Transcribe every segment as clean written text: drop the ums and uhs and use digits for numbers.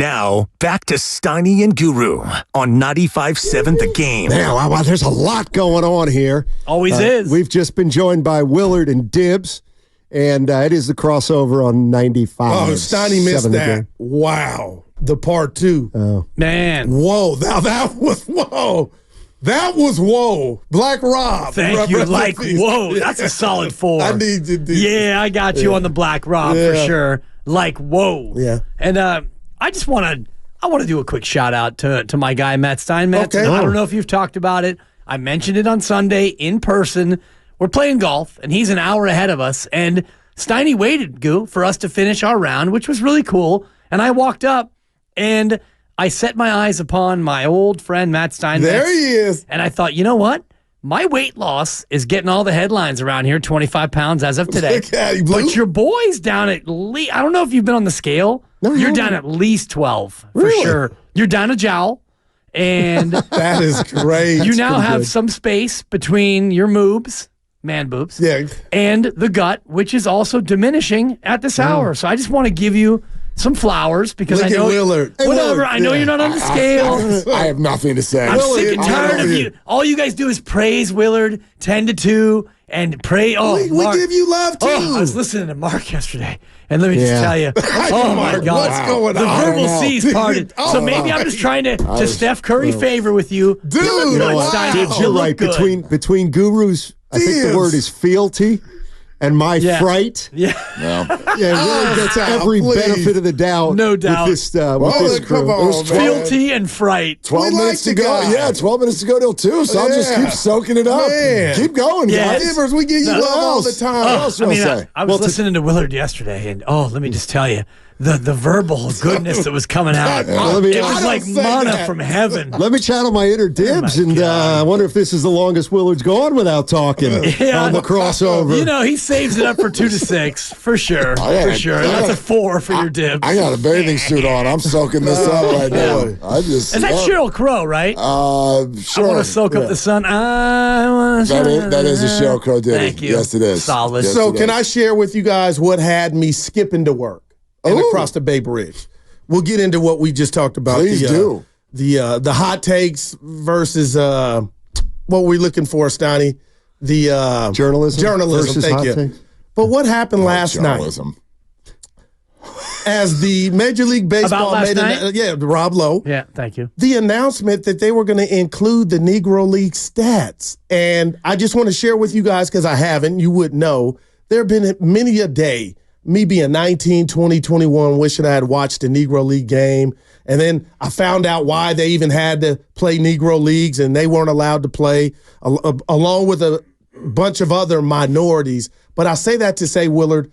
Now, back to Steiny and Guru on 95.7 The Game. Now, wow, there's a lot going on here. Always is. We've just been joined by Willard and Dibs, and it is the crossover on 95. Oh, Steiny missed that. Wow. The part two. Oh. Man. Whoa. Now that was whoa. That was whoa. Black Rob. Thank you. Like, whoa. That's a solid 4. I need you to do Yeah, I got you on the Black Rob for sure. Like, whoa. Yeah. And I just want to do a quick shout out to my guy, Matt Steinmetz. Okay. I don't know if you've talked about it. I mentioned it on Sunday in person. We're playing golf, and he's an hour ahead of us. And Steiny waited, Goo, for us to finish our round, which was really cool. And I walked up, and I set my eyes upon my old friend, Matt Steinmetz. There he is. And I thought, you know what? My weight loss is getting all the headlines around here, 25 pounds as of today. Look at him, Blue. But your boy's down at least, I don't know if you've been on the scale. No, You're down at least 12 for Really? sure. You're down a jowl. And That is great. you now have some space between your moobs, man boobs, Yeah. and the gut, which is also diminishing at this hour. So I just want to give you some flowers because Look I at know Willard. Hey, whatever. Willard, I know yeah. you're not on the scale. I have nothing to say. I'm Willard, sick and I tired love of you. you. All you guys do is praise Willard 10-2 and pray. Oh, We Mark. give you love too. Oh, I was listening to Mark yesterday, and let me just Yeah. tell you. Oh my Mark, God, what's going the on? verbal I don't know. C's parted. Oh, So maybe I'm just trying to Steph Curry favor with you. Dude, You look good, wow. Steiny. Dibs, You you're look right. good. Between Guru's, I think Dibs. the word is fealty, and my Yeah. fright. Yeah. No. Yeah, Willard gets Sal, every please. benefit of the doubt. No doubt. With this, Well, with this come crew. on, There's man. Fealty and fright. 12 We minutes like to the go. guy. Yeah, 12 minutes to go till 2, so I'll just Yeah. keep soaking it up. Man. Keep going, Yeah. guys. Divers, we give you No. love all the What time. else you I want mean, to say? I was listening to Willard yesterday, and let me just tell you, the verbal goodness that was coming out. Let me- It I was don't like say manna that. from heaven. Let me channel my inner Dibs, and I wonder if this is the longest Willard's gone without talking Yeah. on the crossover. You know, he saves it up for 2-6 for sure. I For got- sure. I That's got- a 4 for your Dibs. I got a bathing suit on. I'm soaking this up right now. I just Is that Sheryl Crow, right? Sure. I want to soak up the sun. I want to. That is a Sheryl Crow ditty. Thank you. Yes, it is. Solid. Yes, So it can is. I share with you guys what had me skipping to work and Ooh. across the Bay Bridge? We'll get into what we just talked about. Please do. The hot takes versus what we're looking for, Steiny. The Journalism versus thank hot you. takes? But what happened last night? Journalism. As the Major League Baseball About last made night? Rob Lowe. Yeah, thank you. The announcement that they were going to include the Negro League stats. And I just want to share with you guys, because I haven't, you would know, there have been many a day, me being 19, 20, 21, wishing I had watched a Negro League game. And then I found out why they even had to play Negro Leagues and they weren't allowed to play, along with a bunch of other minorities. But I say that to say, Willard,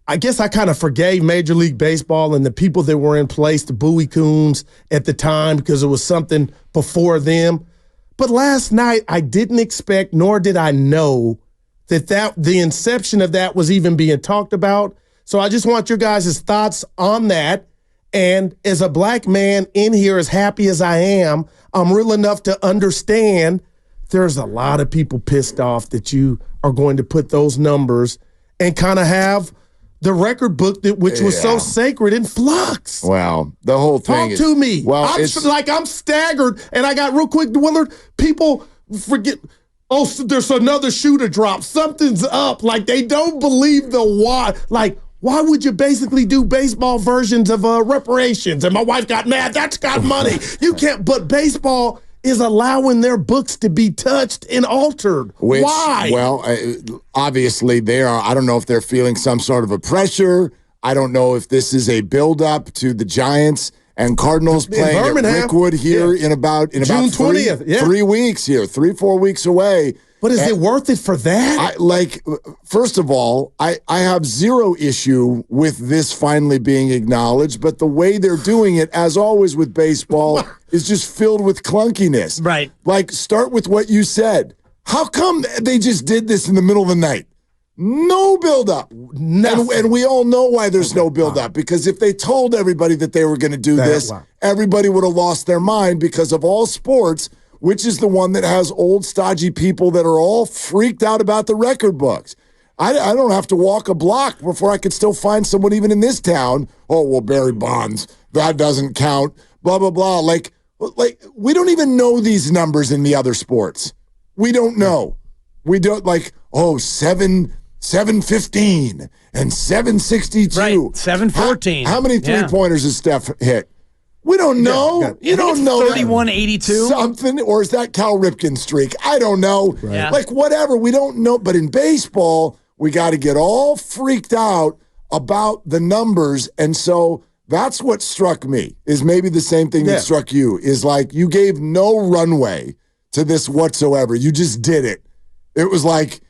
I guess I kind of forgave Major League Baseball and the people that were in place, the Bowie Coons at the time, because it was something before them. But last night, I didn't expect, nor did I know that the inception of that was even being talked about. So I just want your guys' thoughts on that. And as a black man in here, as happy as I am, I'm real enough to understand there's a lot of people pissed off that you are going to put those numbers and kind of have the record book which was so sacred in flux. Well, the whole thing Talk to me. Well, I'm staggered, and I got real quick, Willard. People forget. Oh, so there's another shoe to drop. Something's up. Like they don't believe the why. Like, why would you basically do baseball versions of reparations? And my wife got mad. That's got money. You can't. But baseball is allowing their books to be touched and altered. Why? Well, obviously they are. I don't know if they're feeling some sort of a pressure. I don't know if this is a build-up to the Giants and Cardinals playing at Birmingham. Rickwood here in about June 20th. 20th, 3 weeks here, 3-4 weeks away. But is it worth it for that? First of all, I have zero issue with this finally being acknowledged, but the way they're doing it, as always with baseball, is just filled with clunkiness. Right. Like, start with what you said. How come they just did this in the middle of the night? No buildup. And we all know why there's no buildup, because if they told everybody that they were going to do this, everybody would have lost their mind, because of all sports, which is the one that has old, stodgy people that are all freaked out about the record books. I don't have to walk a block before I could still find someone even in this town. Oh, well, Barry Bonds, that doesn't count, blah, blah, blah. Like we don't even know these numbers in the other sports. We don't know. We don't 715 and 762. Right, 714. How many three-pointers has Steph hit? We don't know. Yeah. You don't know. 31-82. Something, or is that Cal Ripken streak? I don't know. Right. Yeah. Like, whatever. We don't know. But in baseball, we got to get all freaked out about the numbers. And so that's what struck me, is maybe the same thing that struck you, is like you gave no runway to this whatsoever. You just did it. It was like...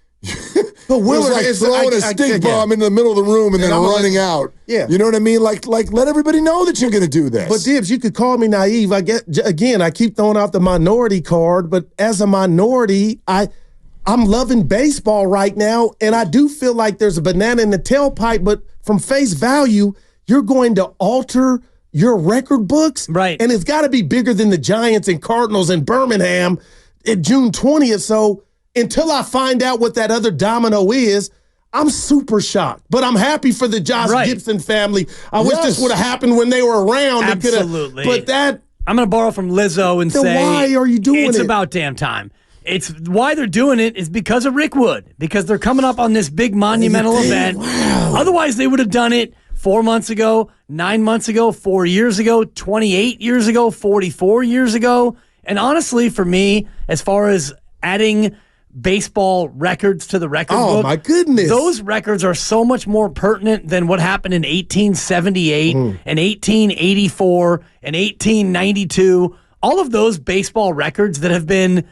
But Willard is like throwing a stink bomb in the middle of the room and then running out. Yeah. You know what I mean? Like let everybody know that you're going to do this. But Dibs, you could call me naive. I keep throwing out the minority card, but as a minority, I'm loving baseball right now, and I do feel like there's a banana in the tailpipe, but from face value, you're going to alter your record books. Right. And it's got to be bigger than the Giants and Cardinals in Birmingham at June 20th. So until I find out what that other domino is, I'm super shocked. But I'm happy for the Josh Gibson family. I wish this would have happened when they were around. Absolutely. But that... I'm going to borrow from Lizzo and say, why are you doing it? It's about damn time. It's why they're doing it is because of Rick Wood, because they're coming up on this big monumental event. Wow. Otherwise, they would have done it 4 months ago, 9 months ago, 4 years ago, 28 years ago, 44 years ago. And honestly, for me, as far as adding baseball records to the record book. Oh, my goodness. Those records are so much more pertinent than what happened in 1878 and 1884 and 1892. All of those baseball records that have been,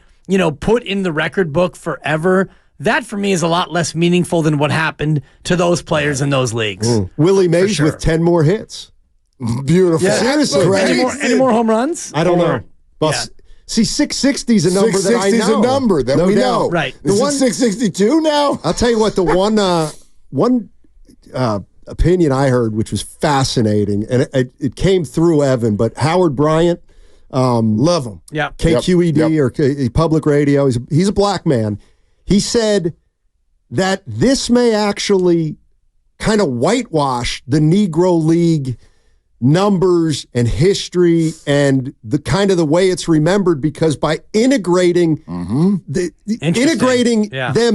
put in the record book forever. That, for me, is a lot less meaningful than what happened to those players in those leagues. Willie Mays with 10 more hits. Beautiful. Yeah, seriously. Any more home runs? I don't know. But see, 660 is a number that I know. 660 is a number that we know. Right. Is it 662 now? I'll tell you what, the one opinion I heard, which was fascinating, and it came through Evan, but Howard Bryant, love him. Yeah. KQED or public radio, he's a black man. He said that this may actually kind of whitewash the Negro League numbers and history and the kind of the way it's remembered, because by integrating them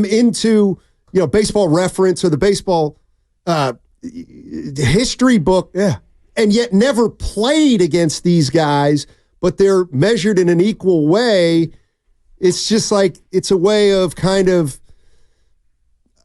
into Baseball Reference or the baseball history book, and yet never played against these guys, but they're measured in an equal way. It's just like it's a way of kind of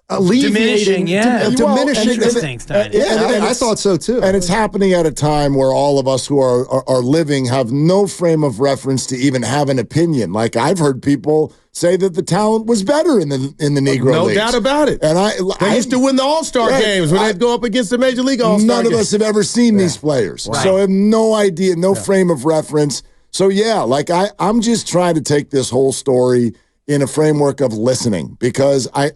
alleviating, diminishing. Interesting, Steiny. I thought so too. And it's happening at a time where all of us who are living have no frame of reference to even have an opinion. Like, I've heard people say that the talent was better in the Negro League. No doubt about it. And they used to win the All-Star games when they'd go up against the Major League All-Star None of us have ever seen these players. Right. So I have no idea, no frame of reference. So I'm just trying to take this whole story in a framework of listening, because I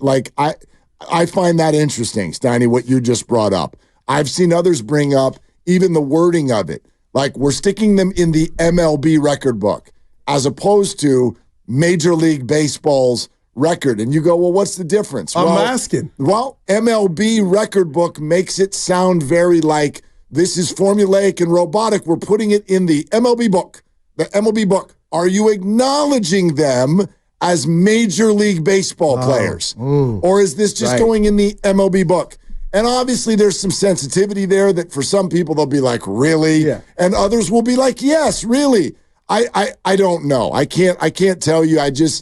find that interesting, Steiny, what you just brought up. I've seen others bring up even the wording of it. Like, we're sticking them in the MLB record book as opposed to Major League Baseball's record. And you go, well, what's the difference? I'm asking. Well, MLB record book makes it sound very like this is formulaic and robotic. We're putting it in the MLB book. The MLB book. Are you acknowledging them as Major League Baseball players? Or is this just going in the MLB book? And obviously there's some sensitivity there that for some people they'll be like, really? Yeah. And others will be like, yes, really. I don't know. I can't tell you. This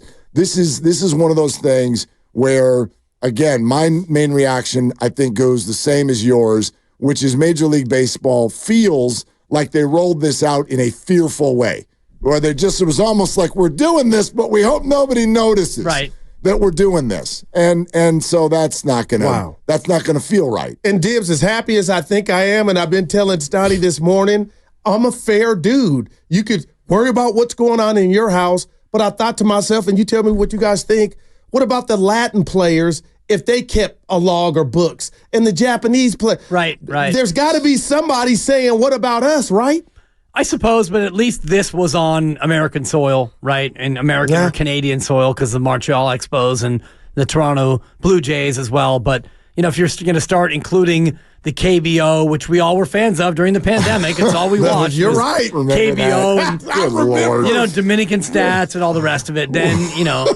is one of those things where, again, my main reaction I think goes the same as yours, which is Major League Baseball feels like they rolled this out in a fearful way. Or it was almost like, we're doing this, but we hope nobody notices that we're doing this. And so that's not gonna feel right. And Dibs, as happy as I think I am, and I've been telling Steiny this morning, I'm a fair dude. You could worry about what's going on in your house, but I thought to myself, and you tell me what you guys think, what about the Latin players if they kept a log or books? And the Japanese play. Right. There's got to be somebody saying, what about us, right? I suppose, but at least this was on American soil, right? And American or Canadian soil, because the Montreal Expos and the Toronto Blue Jays as well. But, if you're going to start including the KBO, which we all were fans of during the pandemic, it's all we watched. You're right. KBO and, Good Lord. Dominican stats and all the rest of it. Then,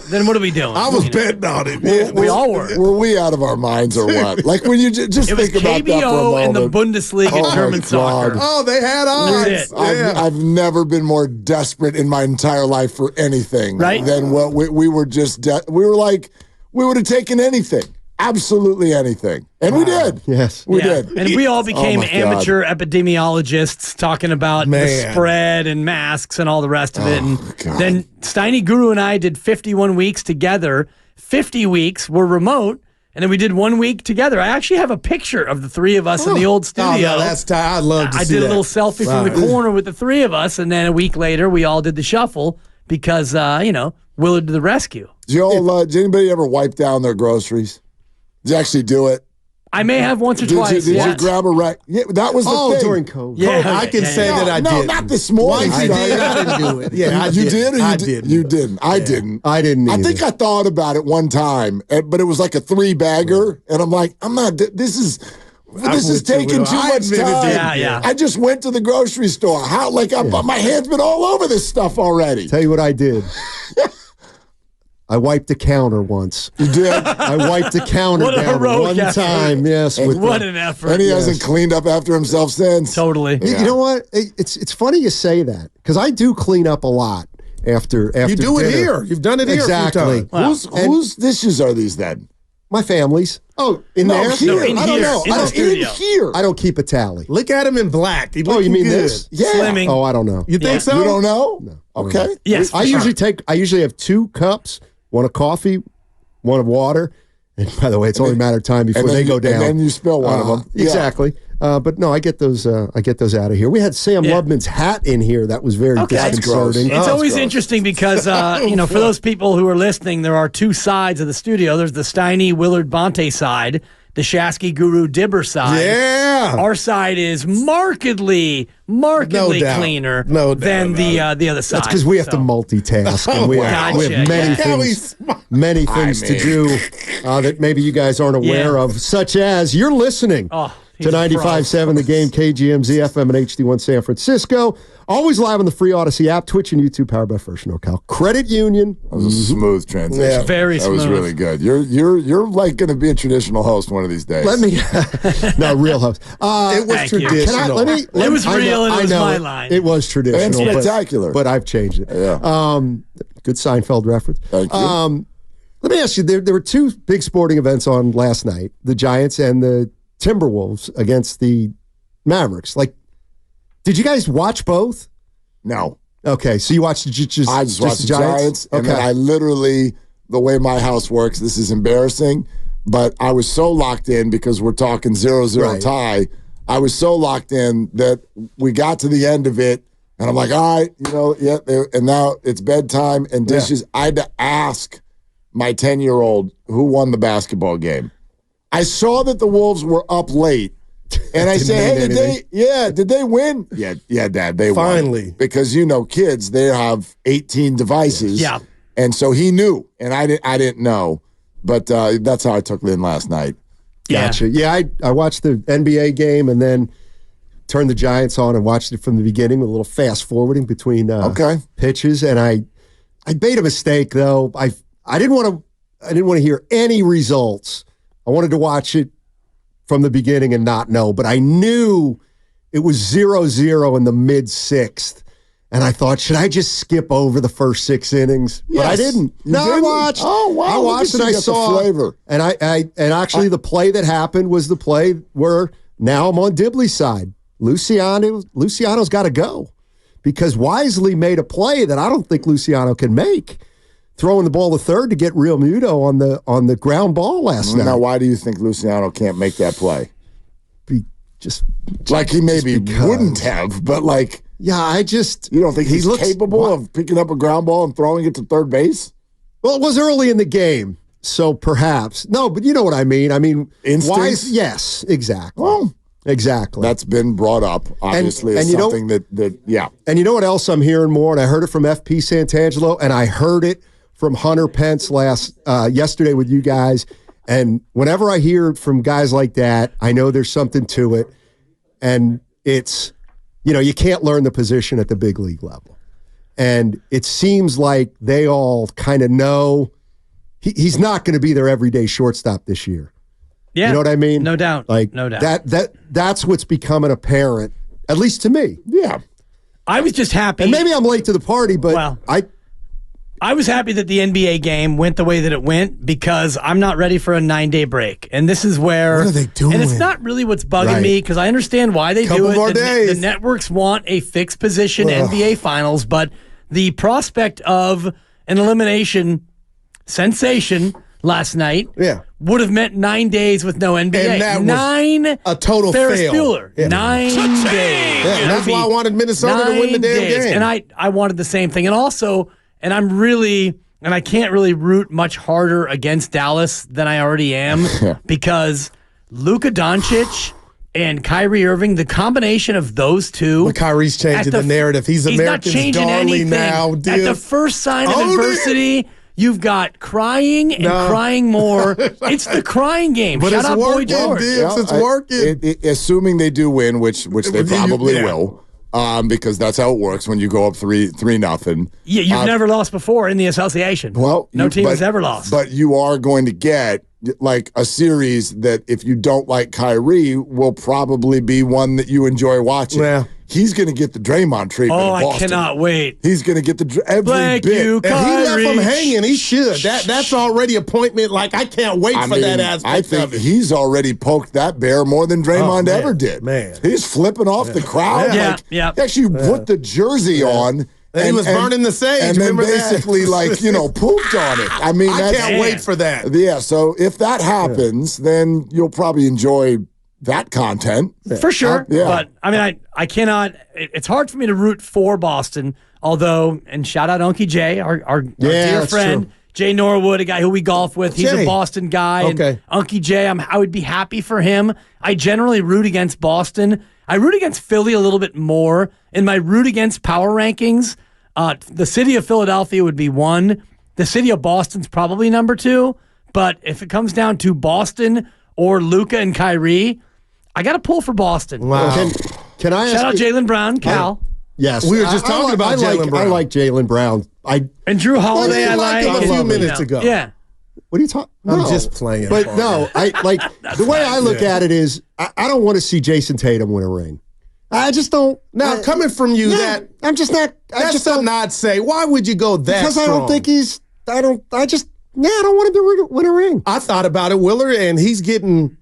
then what are we doing? I was betting on it. Man. We all were. Were we out of our minds or what? Like when you just It was think about that for a KBO and the moment. Bundesliga German my soccer. God. Oh, they had odds. That's it. I've never been more desperate in my entire life for anything Right. than what we were just. We were like, we would have taken anything, absolutely anything, and we did. Yes. we Yeah. did. And we all became my God. amateur epidemiologists talking about the Man. spread and masks and all the rest of it. And God. then Steiny Guru and I did 51 weeks together. 50 weeks were remote. And then we did 1 week together. I actually have a picture of the three of us in the old studio. Oh, no, that's tight. I'd love to I see did a that. little selfie from the corner with the three of us. And then a week later, we all did the shuffle because, Willard to the rescue. Did anybody ever wipe down their groceries? Did you actually do it? I may have once or Did twice. you yeah. grab a rack? Yeah, that was the Oh, thing. during COVID. Yeah, I can say yeah. that I No, did. not this morning. Once he Steiny. did, I didn't do it. Yeah, I You did. did or you I did? didn't. You didn't. I didn't. I didn't I either. think I thought about it one time, but it was like a 3-bagger, and I'm like, I'm not. This is would taking too. too I much admitted time. that. Yeah. I just went to the grocery store. How? Like, my hand's been all over this stuff already. Tell you what I did. I wiped the counter once. You did. I wiped the counter What a down heroic one effort. time. Yes. With What an effort. And he hasn't cleaned up after himself since. Totally. You know what? It's funny you say that because I do clean up a lot after You do it dinner. here. You've done it here Exactly. a few times. Whose dishes are these then? My family's. Oh, in No, there? here. No, in I don't here. know. In I the don't, studio. Here. I don't keep a tally. Look at him in black. He Oh, you looking mean good. this? Yeah. Slimming. Oh, I don't know. You think Yeah. so? You don't know? No. Okay. Yes. I for sure. usually have 2 cups, one of coffee, one of water. And by the way, it's only a matter of time before they go down. And then you spill one of them. Yeah. Exactly. But no, I get those. I get those out of here. We had Sam Yeah. Lubman's hat in here. That was very Okay. That's disconcerting. It's Oh, always gross. interesting because, for those people who are listening, there are 2 sides of the studio. There's the Steiny Willard Bonte side, the Shasky Guru Dibber side. Yeah. Our side is markedly No doubt. cleaner No doubt than the about other side. That's because we have to So- multitask, and we have Gotcha. many Yeah. How things. he's Many things to do that maybe you guys aren't aware Yeah. of, such as you're listening he's to a pro. 95.7 The Game, KGMZ, FM, and HD1 San Francisco. Always live on the free Odyssey app, Twitch, and YouTube, powered by First NorCal Credit Union. That was a smooth transition. Yeah. Very That was smooth. really good. You're like going to be a traditional host one of these days. Let me, no, real host. it was Thank you. traditional. It was I real and it I was know my line. It was traditional. And spectacular. But I've changed it. Yeah. Good Seinfeld reference. Thank you. Let me ask you, there were 2 big sporting events on last night, the Giants and the Timberwolves against the Mavericks. Like, did you guys watch both? No. Okay, so you watched just I just watched the the Giants. And Okay. then I literally, the way my house works, this is embarrassing, but I was so locked in because we're talking 0-0 Right. tie. I was so locked in that we got to the end of it, and I'm like, all right, and now it's bedtime and dishes. I had to ask my 10-year-old who won the basketball game. I saw that the Wolves were up late, and I said, hey, did they win? Yeah, Dad, they won. Finally. Because, kids, they have 18 devices. Yeah. And so he knew, and I didn't know. But that's how I took Lynn last night. Yeah. Gotcha. Yeah, I watched the NBA game and then turned the Giants on and watched it from the beginning with a little fast forwarding between pitches. And I made a mistake though. I didn't want to hear any results. I wanted to watch it from the beginning and not know, but I knew it was 0-0 in the mid-6th. And I thought, should I just skip over the first 6 innings? But I Yes. didn't. You No, didn't? I watched. Oh, wow. I Look watched at and you, I got the saw flavor. And actually the play that happened was the play where now I'm on Dibley's side. Luciano's got to go because Wisely made a play that I don't think Luciano can make, throwing the ball to third to get Real Muto on the ground ball last night. Now, why do you think Luciano can't make that play? Just Like he maybe because. wouldn't have, but like yeah, you don't think he's capable of picking up a ground ball and throwing it to third base? Well, it was early in the game, so perhaps. No, but you know what I mean. I mean, Instincts? yes, exactly. Well, exactly. that's been brought up, obviously, as and you know- something that. And you know what else I'm hearing more? And I heard it from FP Santangelo, and I heard it from Hunter Pence yesterday with you guys. And whenever I hear from guys like that, I know there's something to it. And it's, you can't learn the position at the big league level. And it seems like they all kind of know he's not going to be their everyday shortstop this year. Yeah. You know what I mean? No doubt. No doubt. That's what's becoming apparent, at least to me. Yeah. I was just happy. And maybe I'm late to the party, but I was happy that the NBA game went the way that it went because I'm not ready for a 9-day break. And this is where... What are they doing? And it's not really what's bugging me because I understand why they do it. More days. The networks want a fixed position NBA Finals, but the prospect of an elimination sensation last night would have meant 9 days with no NBA. And that was a total Ferris fail. Bueller. Yeah. 9 days. Yeah, and that's why I wanted Minnesota to win the damn game. And I wanted the same thing. And also... And I can't really root much harder against Dallas than I already am because Luka Doncic and Kyrie Irving, the combination of those two. But Kyrie's changing the narrative. He's America's not changing darling anything. now. At the first sign of adversity, you've got crying and crying more. It's the crying game. But Shout it's out Boy working, George. Dibs. It's working. Assuming they do win, which they probably will. Because that's how it works when you go up 3-0. Yeah, you've never lost before in the association. Well, no team has ever lost. But you are going to get like a series that if you don't like Kyrie will probably be one that you enjoy watching. Yeah. He's going to get the Draymond treatment. Oh, in Boston. I cannot wait. He's going to get the every Thank bit. you, And he left Kyrie. him hanging. He should. That's already appointment. Like, I can't wait for that aspect I think of it. he's already poked that bear more than Draymond man, ever did. man. He's flipping off the crowd. Yeah, Like, yeah. He actually put the jersey on. And he was burning the sage. And then Remember that? basically, pooped on it. I mean, I can't wait for that. Yeah, so if that happens, then you'll probably enjoy that content. For sure. Yeah. But, I mean, I cannot. It's hard for me to root for Boston, although, and shout out Unky Jay, our dear that's friend, true. Jay Norwood, a guy who we golf with. He's Jay. a Boston guy. Okay. And Unky Jay, I would be happy for him. I generally root against Boston. I root against Philly a little bit more. In my root against power rankings, the city of Philadelphia would be 1. The city of Boston's probably number 2. But if it comes down to Boston or Luka and Kyrie, I got to pull for Boston. Wow. Can I ask Shout out you- Jaylen Brown, Cal. Yes. We were just talking about Jaylen Brown. I like Jaylen Brown. And Drew Holiday, you I liked like. him a few and, minutes ago. Yeah. What are you talking? I'm just playing. But Paul. no, the way I look at it is I don't want to see Jason Tatum win a ring. I just don't. Now, coming from you, I'm just not. I that's just a don't. not say. Why would you go that Because strong? I don't think he's. I don't want him to win a ring. I thought about it, Willard, and he's getting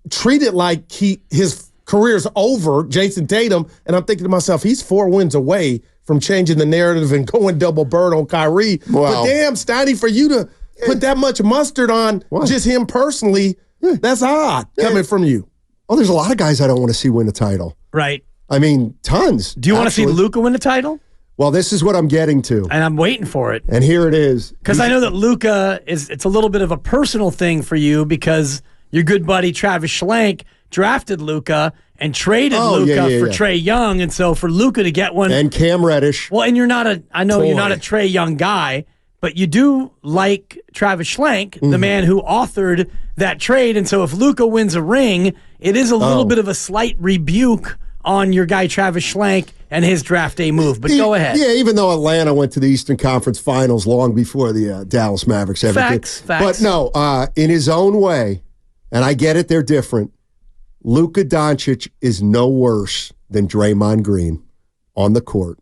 treated like his career's over, Jason Tatum, and I'm thinking to myself, he's 4 wins away from changing the narrative and going double bird on Kyrie. Wow. But damn, Steiny, for you to put that much mustard on just him personally, that's odd coming from you. Oh, there's a lot of guys I don't want to see win the title. Right. I mean, tons. Do you want to see actually. Luka win the title? Well, this is what I'm getting to, And I'm waiting for it. and here it is. Because I know that Luka it's a little bit of a personal thing for you because your good buddy Travis Schlenk drafted Luka and traded Luka for Trae Young. And so for Luka to get one. And Cam Reddish. Well, and you're not a Trae Young guy, but you do like Travis Schlenk, the man who authored that trade. And so if Luka wins a ring, it is a little bit of a slight rebuke on your guy Travis Schlenk and his draft day move. But go ahead. Yeah, even though Atlanta went to the Eastern Conference Finals long before the Dallas Mavericks ever did. Facts. But no, in his own way, and I get it, they're different. Luka Doncic is no worse than Draymond Green on the court.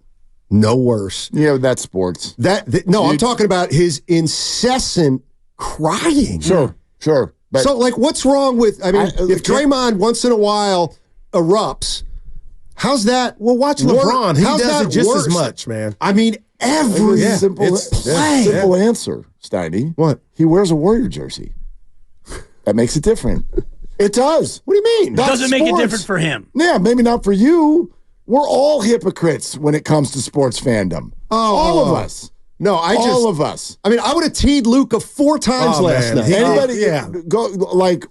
No worse. Yeah, that's sports. I'm talking about his incessant crying. Sure. But So, what's wrong with? I mean, if Draymond once in a while erupts, how's that? Well, watch LeBron. He how's does that it just worse? as much, man. I mean, every simple answer, Steiny. What? He wears a Warrior jersey. That makes it different. It does. What do you mean? It doesn't make it different for him. Yeah, maybe not for you. We're all hypocrites when it comes to sports fandom. All of us. No, all of us. I mean, I would have teed Luka 4 times last night. Anybody go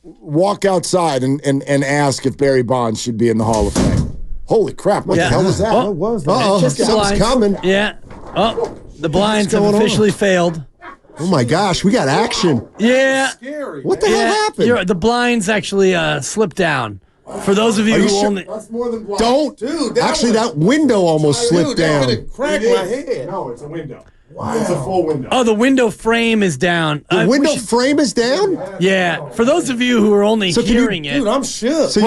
walk outside and ask if Barry Bonds should be in the Hall of Fame. Holy crap! What the hell was that? Oh. What was that? Just the something's blinds. coming. Yeah. Oh, the blinds have going on? officially failed. Oh my gosh, we got action. Yeah. Scary. What the hell happened? The blinds actually slipped down. For those of you who only. That's more than blind. Don't. Dude, Actually, that window almost slipped That down. cracked my head. No, it's a window. Wow. It's a full window. Oh, the window frame is down. The window frame is down? Yeah. For those of you who are only So can you- hearing it. Dude, I'm shook. So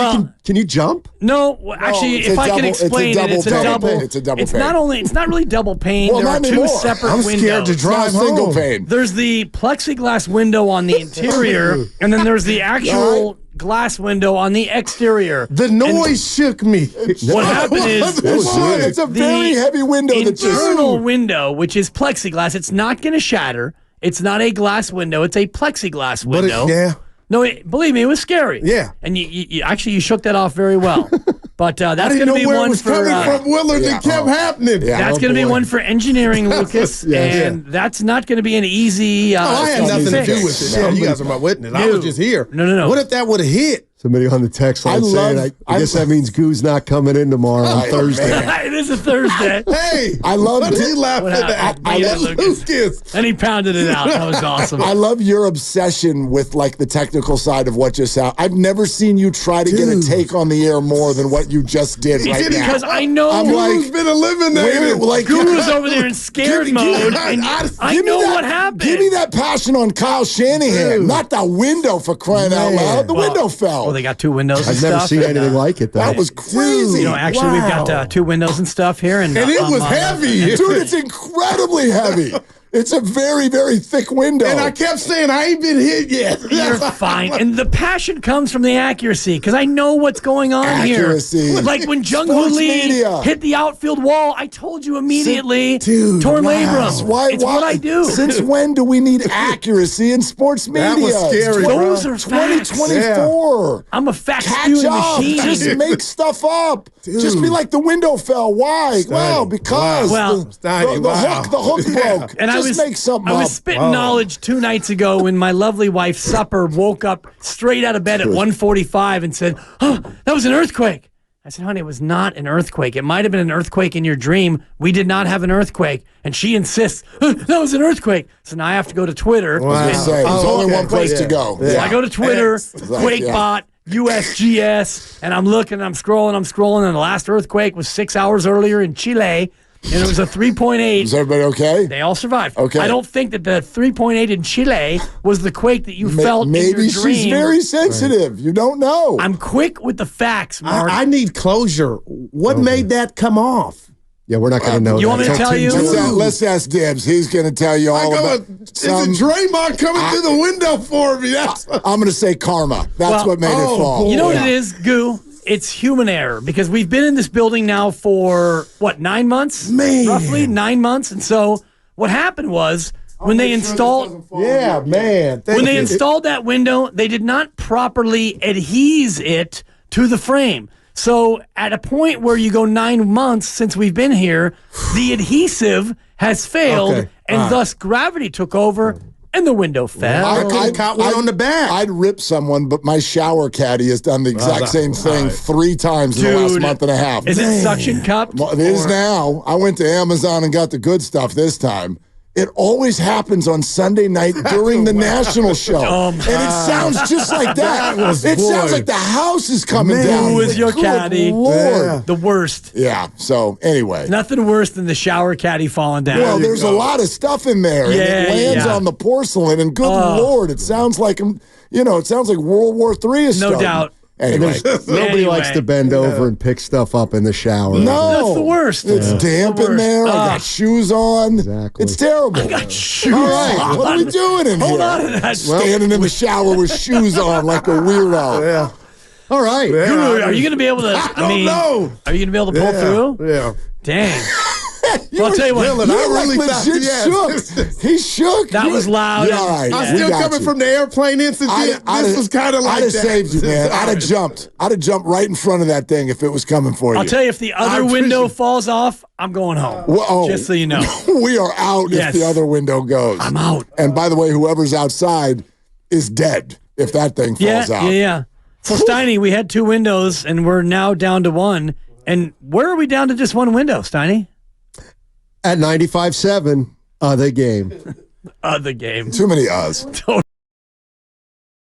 can you jump? No, actually, it's if a I can double- explain it's a it, double pane. it's It's a double pane. It's not really double pane. Well, there are not two anymore. separate I'm windows. scared to drive single home. pane. There's the plexiglass window on the interior, and then there's the actual glass window on the exterior. The noise shook me. What happened is It's a very heavy window that just. internal window, which is plexiglass. It's not going to shatter. It's not a glass window. It's a plexiglass But window. No, believe me, it was scary. Yeah. And you actually you shook that off very well. But I that's didn't going to know be where it one was for coming from, Willard. Yeah. It kept happening. Yeah. that's Oh, going to be boy. one for engineering, Lucas, and that's not going to be an easy. Oh, I had nothing to do with it. No. Yeah, you guys are my witness. I was just here. No. What if that would have hit? Somebody on the text line saying, I guess that means Goo's not coming in tomorrow on Thursday. It is a Thursday. Hey, I love what it. did he laugh What at happened? that? Yeah, Lucas. And he pounded it out. That was awesome. I love your obsession with like the technical side of what just happened. I've never seen you try to get a take on the air more than what you just did right now. Because I know I'm Who's been eliminated? like Guru's over there in scared mode, and I give me know that- what happened. Give me that passion on Kyle Shanahan, not the window for crying out loud. The window fell. Well, they got two windows. I've and never stuff, seen and, anything like it, though. That was crazy. You know, actually, we've got two windows and stuff here, and And it was heavy. Dude, it's incredibly heavy. It's a very, very thick window. And I kept saying, I ain't been hit yet. You're fine. And the passion comes from the accuracy, because I know what's going on Accuracy. here. Like when Jung Hoo Sports Lee media. hit the outfield wall, I told you immediately, Dude, torn wow. labrum. Why, It's what I do. Since when do we need accuracy in sports media? That was scary, bro. Those are facts. 2024. I'm a fact Catch spewing up. machine. Just make stuff up. Just be like the window fell. Why? Well, because Wow. the hook broke. And Just make something I up. was spitting knowledge 2 nights ago when my lovely wife Supper woke up straight out of bed at 1:45 and said, "Oh, that was an earthquake." I said, "Honey, it was not an earthquake. It might have been an earthquake in your dream. We did not have an earthquake." And she insists, "That was an earthquake." So now I have to go to Twitter. I was gonna say, there's only one place to go. So I go to Twitter, QuakeBot, USGS, and I'm looking, I'm scrolling, and the last earthquake was 6 hours earlier in Chile, and it was a 3.8. Is everybody okay? They all survived. Okay. I don't think that the 3.8 in Chile was the quake that you felt in Maybe your dream. she's very sensitive. You don't know. I'm quick with the facts, Mark. I need closure. What made that come off? Yeah, we're not going to know. You want me to until tell you? Tuesday. Let's ask Dibs. He's going to tell you all about. Is it Draymond coming through the window for me? That's I'm going to say karma. That's Well, what made it fall. You know what it is, Goo? It's human error because we've been in this building now for, 9 months? Man. Roughly 9 months. And so what happened was when they installed... yeah, man. When they installed that window, they did not properly adhese it to the frame. So at a point where you go 9 months since we've been here, the adhesive has failed, Okay. and thus gravity took over, and the window fell. I could have caught one on the back. I'd rip someone, but my shower caddy has done the exact same thing 3 times in the last Dude, month and a half. Is it suction cupped? It is now. I went to Amazon and got the good stuff this time. It always happens on Sunday night during the national show. And it sounds just like that. It sounds like the house is coming down. Who is your Good caddy? Lord. The worst. Yeah. So anyway. Nothing worse than the shower caddy falling down. Well, there's a lot of stuff in there, and it lands on the porcelain. And good Lord, it sounds like it sounds like World War III is No starting. doubt. Anyway, Nobody likes to bend over and pick stuff up in the shower. no, That's the worst. It's damp The in there. I worst. got shoes on. Exactly. It's terrible. Shoes All right, on. what are we doing in Hold here? on to that. Standing in the shower with shoes on like a weirdo. Yeah. All right. Guru, are you going to be able to? I don't know. Are you going to be able to pull through? Yeah. Dang. Well, I'll tell you what. Willard, You I really like thought legit yes. shook. He shook. That was loud. Yeah, all right. I'm we still got coming you. from the airplane incident. This was kind of like I'd have that. saved you, man. I'd have jumped. I'd have jumped right in front of that thing if it was coming for you. I'll tell you, if the other window falls off, I'm going home. Whoa. Just so you know. We are out Yes. if the other window goes. I'm out. And by the way, whoever's outside is dead if that thing falls out. Yeah. So, Steiny, we had 2 windows, and we're now down to 1. And where are we down to just 1 window, Steiny? At 95.7, the game. The game. Too many uhs.